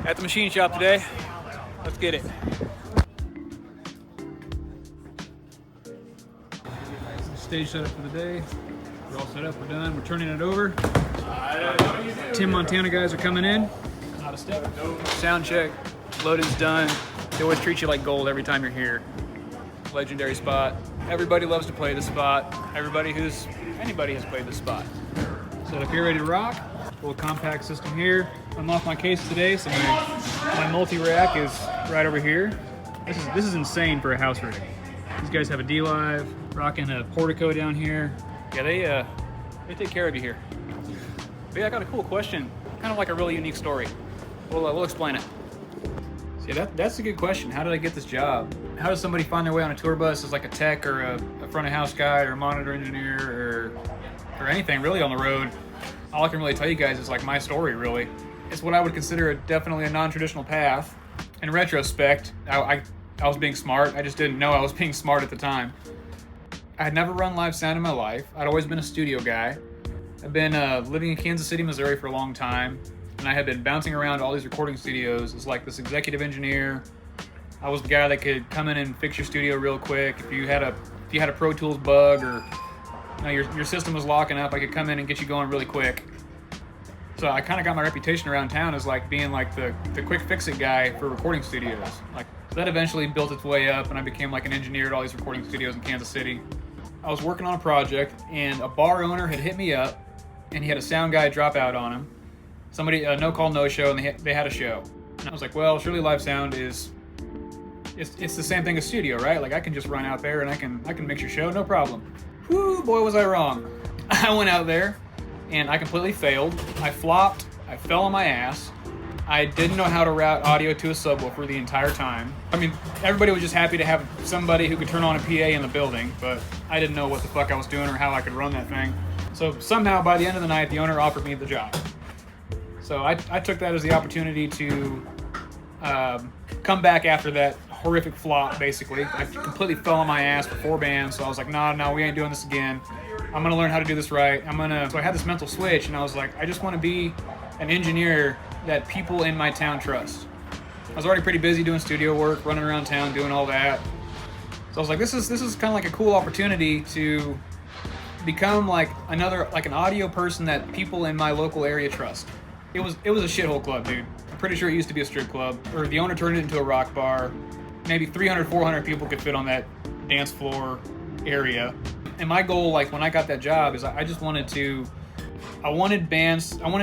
At the machine shop today. Let's get it. Stage setup for the day. We're all set up, we're done, we're turning it over. Tim Montana guys are coming in. Not a step. Sound check, loading's done. They always treat you like gold every time you're here. Legendary spot. Everybody loves to play this spot. Anybody has played this spot. Set up here, ready to rock. Little compact system here. I'm off my case today, so my multi-rack is right over here. This is insane for a house rig. These guys have a D-Live, rocking a portico down here. Yeah, they take care of you here. But yeah, I got a cool question, kind of like a really unique story. We'll explain it. So yeah, that's a good question. How did I get this job? How does somebody find their way on a tour bus as like a tech or a front of house guy or a monitor engineer or anything really on the road? All I can really tell you guys is like my story, really. It's what I would consider definitely a non-traditional path. In retrospect, I was being smart. I just didn't know I was being smart at the time. I had never run live sound in my life. I'd always been a studio guy. I've been living in Kansas City, Missouri for a long time, and I had been bouncing around all these recording studios as like this executive engineer. I was the guy that could come in and fix your studio real quick. If you had a Pro Tools bug or your system was locking up, I could come in and get you going really quick. So I kind of got my reputation around town as like being like the quick fix-it guy for recording studios. Like so that eventually built its way up, and I became like an engineer at all these recording studios in Kansas City. I was working on a project, and a bar owner had hit me up, and he had a sound guy drop out on him. Somebody, no call, no show, and they had a show. And I was like, well, surely live sound it's the same thing as studio, right? Like I can just run out there and I can mix your show, no problem. Whoo, boy, was I wrong. I went out there, and I completely failed. I flopped. I fell on my ass. I didn't know how to route audio to a subwoofer the entire time. I mean, everybody was just happy to have somebody who could turn on a PA in the building, but I didn't know what the fuck I was doing or how I could run that thing. So somehow, by the end of the night, the owner offered me the job. So I took that as the opportunity to come back after that horrific flop, basically. I completely fell on my ass for 4 bands, so I was like, no, we ain't doing this again. I'm gonna learn how to do this right. So I had this mental switch, and I was like, I just want to be an engineer that people in my town trust. I was already pretty busy doing studio work, running around town, doing all that. So I was like, this is kind of like a cool opportunity to become like an audio person that people in my local area trust. It was a shithole club, dude. I'm pretty sure it used to be a strip club, or the owner turned it into a rock bar. Maybe 300, 400 people could fit on that dance floor area. And my goal, like when I got that job, is I wanted it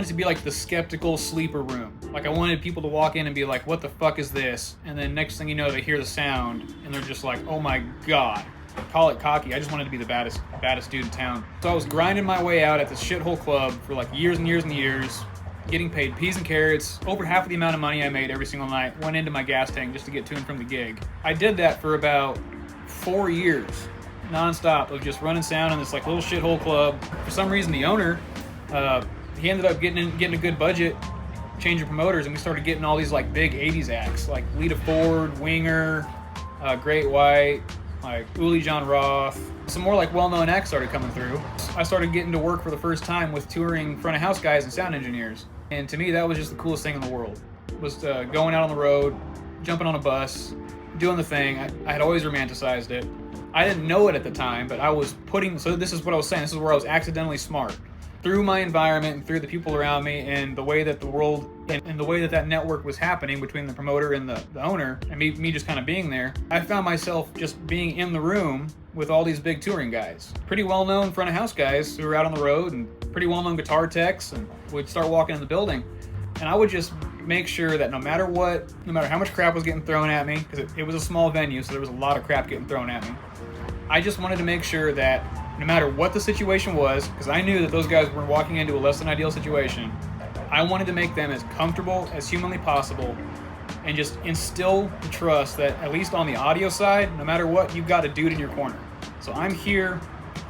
to be like the skeptical sleeper room. Like I wanted people to walk in and be like, what the fuck is this? And then next thing you know, they hear the sound and they're just like, oh my God. Call it cocky. I just wanted to be the baddest dude in town. So I was grinding my way out at this shithole club for like years and years and years, getting paid peas and carrots. Over half of the amount of money I made every single night went into my gas tank just to get to and from the gig. I did that for about 4 years, nonstop, of just running sound in this like little shithole club. For some reason, the owner, he ended up getting a good budget, changing promoters, and we started getting all these like big 80s acts, like Lita Ford, Winger, Great White, like Uli John Roth. Some more like well-known acts started coming through. I started getting to work for the first time with touring front of house guys and sound engineers. And to me, that was just the coolest thing in the world, was going out on the road, jumping on a bus, doing the thing. I had always romanticized it. I didn't know it at the time, but so this is what I was saying, this is where I was accidentally smart. Through my environment and through the people around me and the way that the world and the way that network was happening between the promoter and the owner, and me just kind of being there, I found myself just being in the room with all these big touring guys. Pretty well-known front of house guys who were out on the road, and pretty well-known guitar techs, and would start walking in the building. And I would just make sure that no matter how much crap was getting thrown at me, because it was a small venue, so there was a lot of crap getting thrown at me, I just wanted to make sure that no matter what the situation was, because I knew that those guys were walking into a less than ideal situation, I wanted to make them as comfortable as humanly possible and just instill the trust that, at least on the audio side, no matter what, you've got a dude in your corner. So I'm here.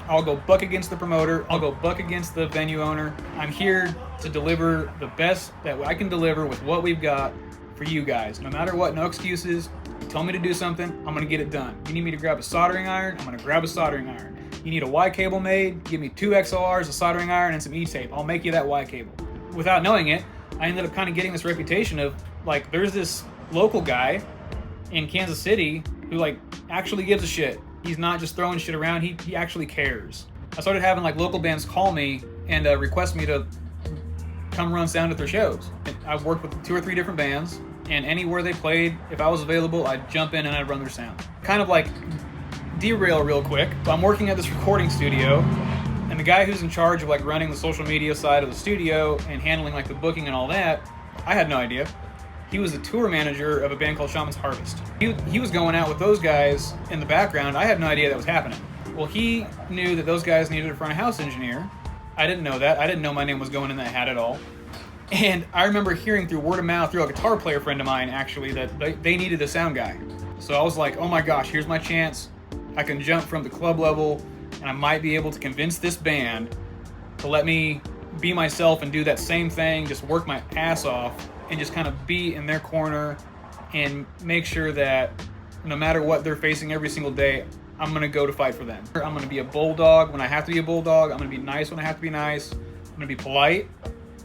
I'll go buck against the promoter. I'll go buck against the venue owner. I'm here to deliver the best that I can deliver with what we've got for you guys. No matter what, no excuses. You tell me to do something, I'm going to get it done. You need me to grab a soldering iron, I'm going to grab a soldering iron. You need a Y cable made, give me 2 XLRs, a soldering iron, and some E-tape. I'll make you that Y cable. Without knowing it, I ended up kind of getting this reputation of like, there's this local guy in Kansas City who like actually gives a shit. He's not just throwing shit around, he actually cares. I started having like local bands call me and request me to come run sound at their shows. I've worked with 2 or 3 different bands, and anywhere they played, if I was available, I'd jump in and I'd run their sound. Kind of like derail real quick, but I'm working at this recording studio, and the guy who's in charge of like running the social media side of the studio and handling like the booking and all that, I had no idea. He was the tour manager of a band called Shaman's Harvest. He was going out with those guys in the background. I had no idea that was happening. Well, he knew that those guys needed a front of house engineer. I didn't know that. I didn't know my name was going in that hat at all. And I remember hearing through word of mouth through a guitar player friend of mine, actually, that they needed a sound guy. So I was like, oh my gosh, here's my chance. I can jump from the club level, and I might be able to convince this band to let me be myself and do that same thing, just work my ass off, and just kind of be in their corner and make sure that no matter what they're facing every single day, I'm going to go to fight for them. I'm going to be a bulldog when I have to be a bulldog. I'm going to be nice when I have to be nice. I'm going to be polite,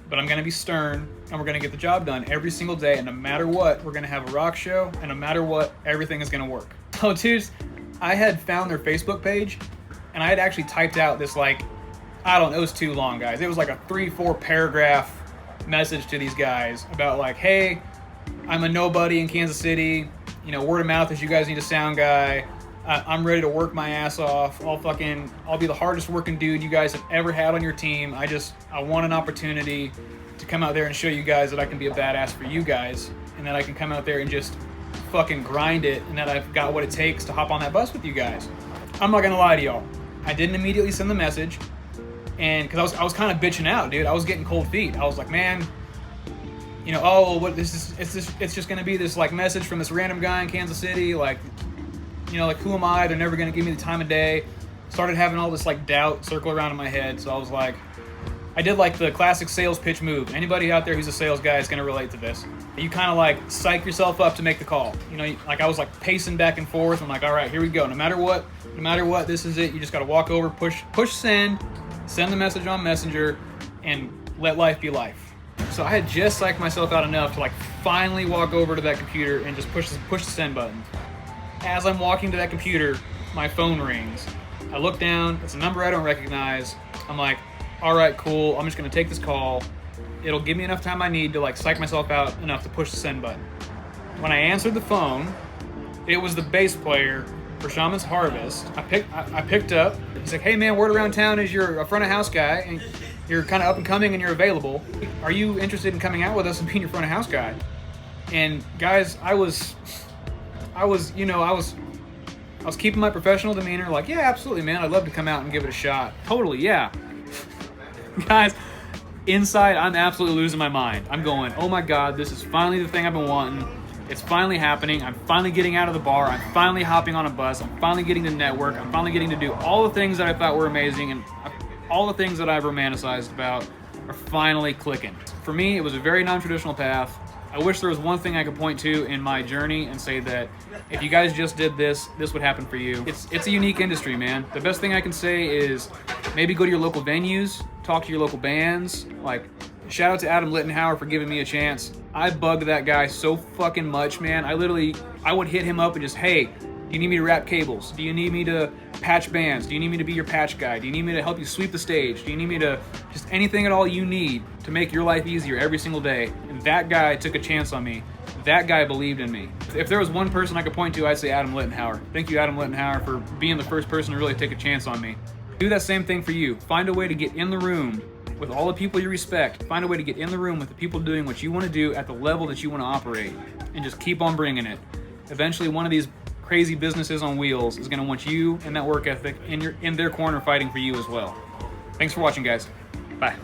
but I'm going to be stern, and we're going to get the job done every single day. And no matter what, we're going to have a rock show, and no matter what, everything is going to work. So dudes, I had found their Facebook page, and I had actually typed out this like, I don't know, it was too long, guys. It was like a 3-4 paragraph message to these guys about like, hey, I'm a nobody in Kansas City. You know, word of mouth is you guys need a sound guy. I'm ready to work my ass off. I'll be the hardest working dude you guys have ever had on your team. I want an opportunity to come out there and show you guys that I can be a badass for you guys, and that I can come out there and just fucking grind it, and that I've got what it takes to hop on that bus with you guys. I'm not gonna lie to y'all. I didn't immediately send the message, and because I was kind of bitching out, dude. I was getting cold feet. I was like, man, you know, oh, what this is? It's just gonna be this like message from this random guy in Kansas City, like, you know, like, who am I? They're never going to give me the time of day. Started having all this, like, doubt circle around in my head. So I was like, I did, like, the classic sales pitch move. Anybody out there who's a sales guy is going to relate to this. You kind of, like, psych yourself up to make the call. You know, like, I was, like, pacing back and forth. I'm like, all right, here we go. No matter what, this is it. You just got to walk over, push send the message on Messenger, and let life be life. So I had just psyched myself out enough to, like, finally walk over to that computer and just push the send button. As I'm walking to that computer, my phone rings. I look down, it's a number I don't recognize. I'm like, all right, cool, I'm just gonna take this call. It'll give me enough time I need to like psych myself out enough to push the send button. When I answered the phone, it was the bass player for Shaman's Harvest. I picked up. He's like, hey man, word around town is you're a front of house guy, and you're kind of up and coming and you're available. Are you interested in coming out with us and being your front of house guy? And guys, I was keeping my professional demeanor, like, yeah, absolutely, man. I'd love to come out and give it a shot. Totally, yeah. Guys, inside, I'm absolutely losing my mind. I'm going, oh my God, this is finally the thing I've been wanting. It's finally happening. I'm finally getting out of the bar. I'm finally hopping on a bus. I'm finally getting to network. I'm finally getting to do all the things that I thought were amazing, and all the things that I've romanticized about are finally clicking. For me, it was a very non-traditional path. I wish there was one thing I could point to in my journey and say that if you guys just did this, this would happen for you. It's a unique industry, man. The best thing I can say is maybe go to your local venues, talk to your local bands. Like, shout out to Adam Littenhauer for giving me a chance. I bugged that guy so fucking much, man. I would hit him up and just, hey, do you need me to wrap cables? Do you need me to patch bands? Do you need me to be your patch guy? Do you need me to help you sweep the stage? Do you need me to just anything at all you need to make your life easier every single day? And that guy took a chance on me. That guy believed in me. If there was one person I could point to, I'd say Adam Littenhauer. Thank you, Adam Littenhauer, for being the first person to really take a chance on me. Do that same thing for you. Find a way to get in the room with all the people you respect. Find a way to get in the room with the people doing what you want to do at the level that you want to operate. And just keep on bringing it. Eventually, one of these crazy businesses on wheels is going to want you and that work ethic in their corner fighting for you as well. Thanks for watching, guys. Bye.